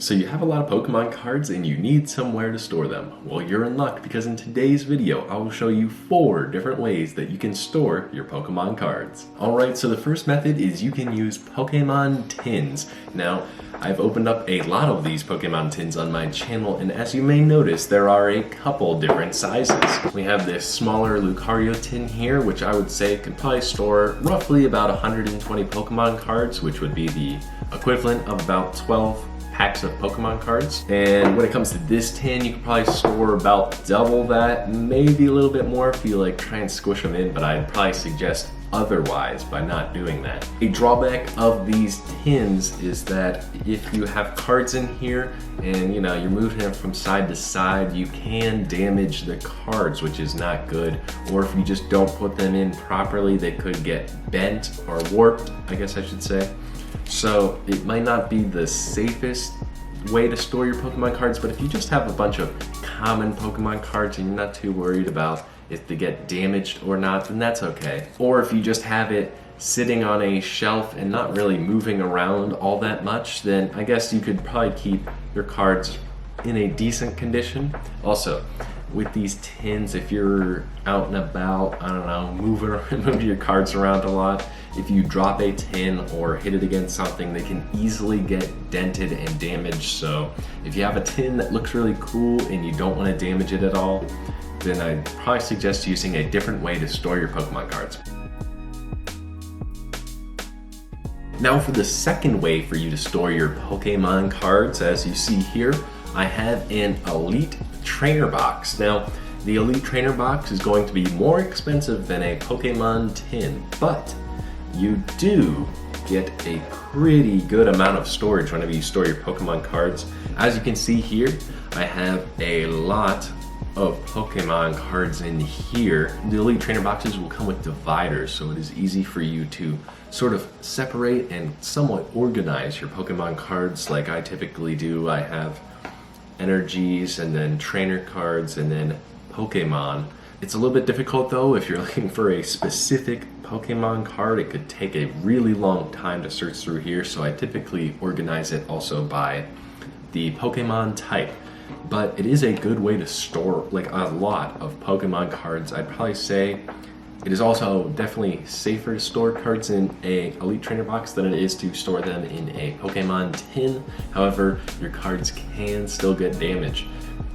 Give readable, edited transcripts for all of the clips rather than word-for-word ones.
So you have a lot of Pokemon cards and you need somewhere to store them. Well, you're in luck because in today's video, I will show you 4 different ways that you can store your Pokemon cards. Alright, so the first method is you can use Pokemon tins. Now, I've opened up a lot of these Pokemon tins on my channel, and as you may notice, there are a couple different sizes. We have this smaller Lucario tin here, which I would say could probably store roughly about 120 Pokemon cards, which would be the equivalent of about 12 packs of Pokemon cards. And when it comes to this tin, you can probably store about double that, maybe a little bit more if you like try and squish them in, but I'd probably suggest otherwise by not doing that. A drawback of these tins is that if you have cards in here and you're moving them from side to side, you can damage the cards, which is not good. Or if you just don't put them in properly, they could get bent or warped, I guess I should say. So it might not be the safest way to store your Pokemon cards, but if you just have a bunch of common Pokemon cards and you're not too worried about if they get damaged or not, then that's okay. Or if you just have it sitting on a shelf and not really moving around all that much, then I guess you could probably keep your cards in a decent condition. Also, with these tins, if you're out and about, I don't know, moving your cards around a lot, if you drop a tin or hit it against something, they can easily get dented and damaged. So if you have a tin that looks really cool and you don't want to damage it at all, then I'd probably suggest using a different way to store your Pokemon cards. Now for the second way for you to store your Pokemon cards, as you see here, I have an Elite Trainer Box. Now, the Elite Trainer Box is going to be more expensive than a Pokemon tin, but you do get a pretty good amount of storage whenever you store your Pokemon cards. As you can see here, I have a lot of Pokemon cards in here. The Elite Trainer Boxes will come with dividers, so it is easy for you to sort of separate and somewhat organize your Pokemon cards like I typically do. I have energies and then trainer cards and then Pokemon. It's a little bit difficult though if you're looking for a specific Pokemon card. It could take a really long time to search through here, so I typically organize it also by the Pokemon type. But it is a good way to store like a lot of Pokemon cards. I'd probably say it is also definitely safer to store cards in a Elite Trainer Box than it is to store them in a Pokemon tin. However, your cards can still get damaged.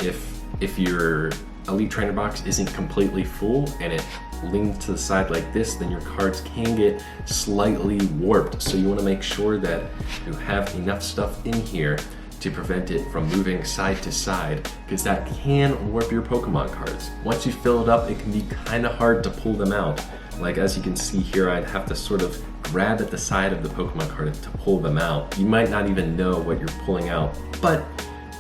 If your Elite Trainer Box isn't completely full and it leans to the side like this, then your cards can get slightly warped. So you want to make sure that you have enough stuff in here to prevent it from moving side to side, because that can warp your Pokemon cards. Once you fill it up, it can be kind of hard to pull them out. Like as you can see here, I'd have to sort of grab at the side of the Pokemon card to pull them out. You might not even know what you're pulling out, but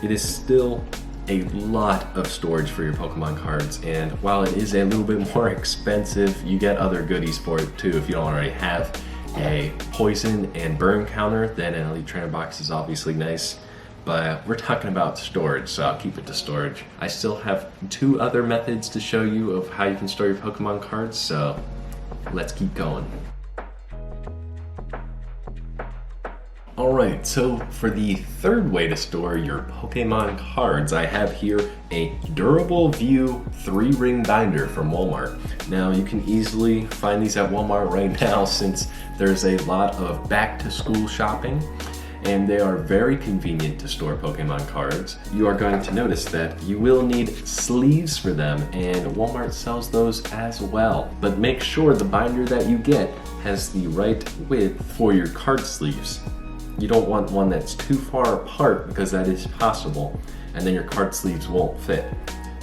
it is still a lot of storage for your Pokemon cards, and while it is a little bit more expensive, you get other goodies for it too. If you don't already have a poison and burn counter, then an Elite Trainer Box is obviously nice. But we're talking about storage, so I'll keep it to storage. I still have 2 other methods to show you of how you can store your Pokemon cards, so let's keep going. Alright, so for the third way to store your Pokemon cards, I have here a Durable View 3-ring binder from Walmart. Now you can easily find these at Walmart right now since there's a lot of back-to-school shopping, and they are very convenient to store Pokemon cards. You are going to notice that you will need sleeves for them, and Walmart sells those as well. But make sure the binder that you get has the right width for your card sleeves. You don't want one that's too far apart, because that is possible, and then your card sleeves won't fit.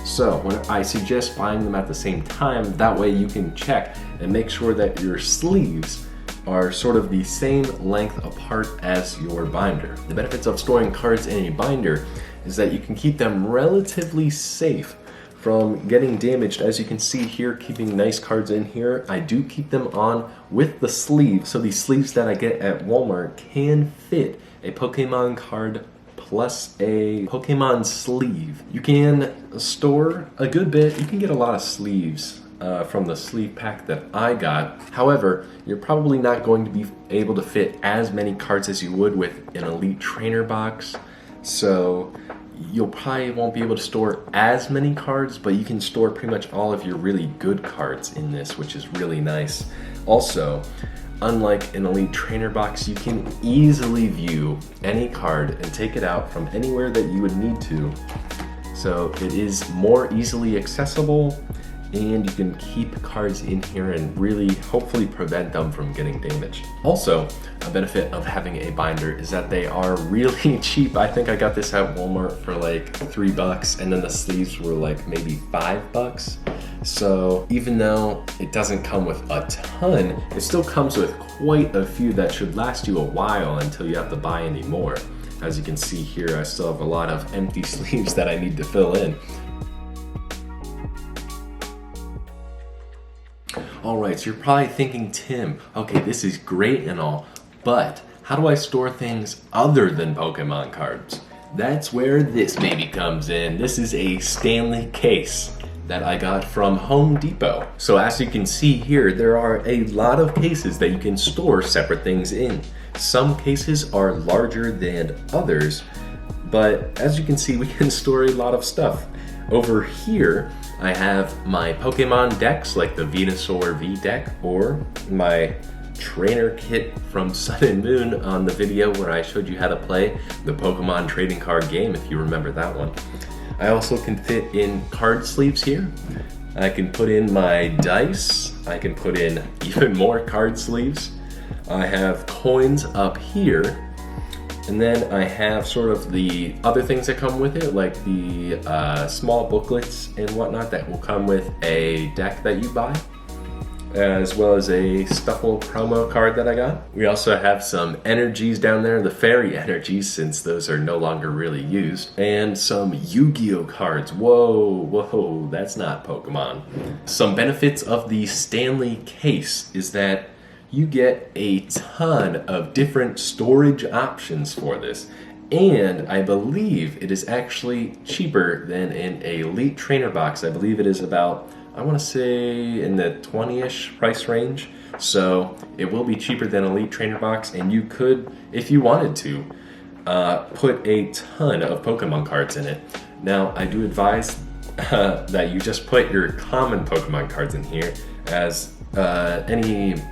So when I suggest buying them at the same time, that way you can check and make sure that your sleeves are sort of the same length apart as your binder. The benefits of storing cards in a binder is that you can keep them relatively safe from getting damaged. As you can see here, keeping nice cards in here, I do keep them on with the sleeve. So these sleeves that I get at Walmart can fit a Pokemon card plus a Pokemon sleeve. You can store a good bit. You can get a lot of sleeves from the sleeve pack that I got. However, you're probably not going to be able to fit as many cards as you would with an Elite Trainer Box. So you'll probably won't be able to store as many cards, but you can store pretty much all of your really good cards in this, which is really nice. Also, unlike an Elite Trainer box, you can easily view any card and take it out from anywhere that you would need to. So it is more easily accessible, and you can keep cards in here and really hopefully prevent them from getting damaged. Also, a benefit of having a binder is that they are really cheap. I think I got this at Walmart for like $3, and then the sleeves were like maybe $5. So even though it doesn't come with a ton, it still comes with quite a few that should last you a while until you have to buy any more. As you can see here, I still have a lot of empty sleeves that I need to fill in. Alright, so you're probably thinking, Tim, okay, this is great and all, but how do I store things other than Pokemon cards? That's where this baby comes in. This is a Stanley case that I got from Home Depot. So as you can see here, there are a lot of cases that you can store separate things in. Some cases are larger than others, but as you can see, we can store a lot of stuff. Over here, I have my Pokemon decks, like the Venusaur V deck, or my trainer kit from Sun and Moon on the video where I showed you how to play the Pokemon trading card game, if you remember that one. I also can fit in card sleeves here. I can put in my dice. I can put in even more card sleeves. I have coins up here. And then I have sort of the other things that come with it, like the small booklets and whatnot that will come with a deck that you buy, as well as a Stuffle promo card that I got. We also have some energies down there, the fairy energies, since those are no longer really used, and some Yu-Gi-Oh cards. Whoa, that's not Pokemon. Some benefits of the Stanley case is that you get a ton of different storage options for this, and I believe it is actually cheaper than an Elite Trainer box. I believe it is about, I want to say, in the 20-ish price range. So it will be cheaper than Elite Trainer box, and you could, if you wanted to, put a ton of Pokemon cards in it. Now, I do advise that you just put your common Pokemon cards in here, as any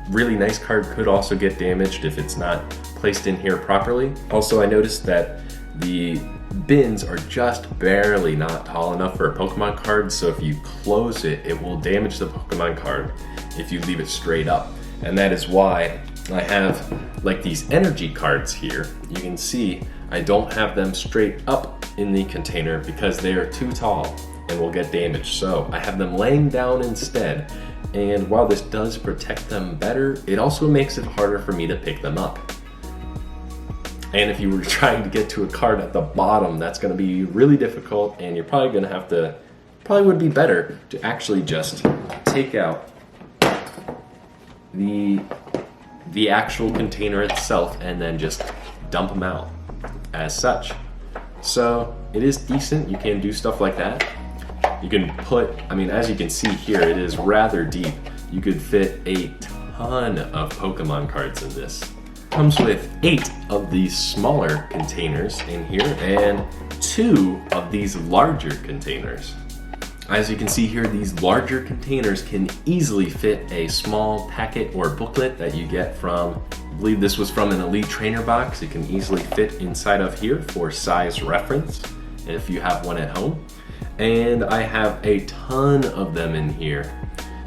really nice card could also get damaged if it's not placed in here properly. Also, I noticed that the bins are just barely not tall enough for a Pokemon card, so if you close it, it will damage the Pokemon card if you leave it straight up. And that is why I have like these energy cards here. You can see I don't have them straight up in the container because they are too tall and will get damaged. So I have them laying down instead. And while this does protect them better, it also makes it harder for me to pick them up. And if you were trying to get to a card at the bottom, that's going to be really difficult, and you're probably going to have to, probably would be better to actually just take out the actual container itself and then just dump them out as such. So it is decent. You can do stuff like that. You can put, I mean, as you can see here, it is rather deep. You could fit a ton of Pokemon cards in this. Comes with 8 of these smaller containers in here and 2 of these larger containers. As you can see here, these larger containers can easily fit a small packet or booklet that you get from, I believe this was from an Elite Trainer box. It can easily fit inside of here for size reference if you have one at home. And I have a ton of them in here.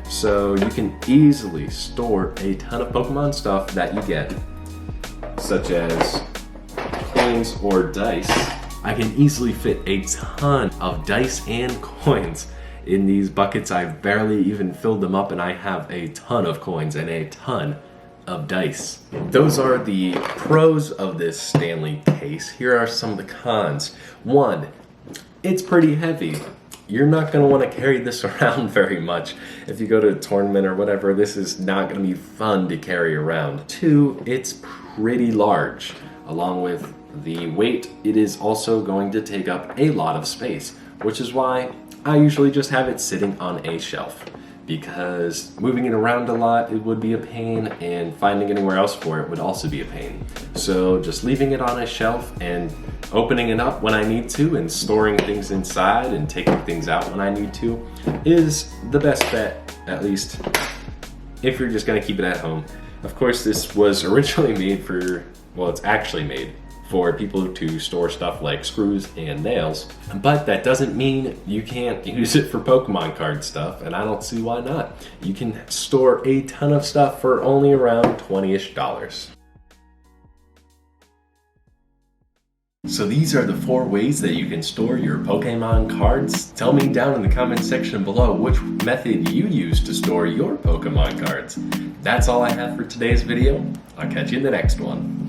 So you can easily store a ton of Pokemon stuff that you get, such as coins or dice. I can easily fit a ton of dice and coins in these buckets. I've barely even filled them up, and I have a ton of coins and a ton of dice. Those are the pros of this Stanley case. Here are some of the cons. 1, it's pretty heavy. You're not going to want to carry this around very much. If you go to a tournament or whatever, this is not going to be fun to carry around. 2, it's pretty large. Along with the weight, it is also going to take up a lot of space, which is why I usually just have it sitting on a shelf. because moving it around a lot, it would be a pain, and finding anywhere else for it would also be a pain. So just leaving it on a shelf and opening it up when I need to and storing things inside and taking things out when I need to is the best bet, at least if you're just gonna keep it at home. Of course, this was originally made for, well, it's actually made for people to store stuff like screws and nails, but that doesn't mean you can't use it for Pokemon card stuff, and I don't see why not. You can store a ton of stuff for only around $20-ish. So these are the 4 ways that you can store your Pokemon cards. Tell me down in the comment section below which method you use to store your Pokemon cards. That's all I have for today's video. I'll catch you in the next one.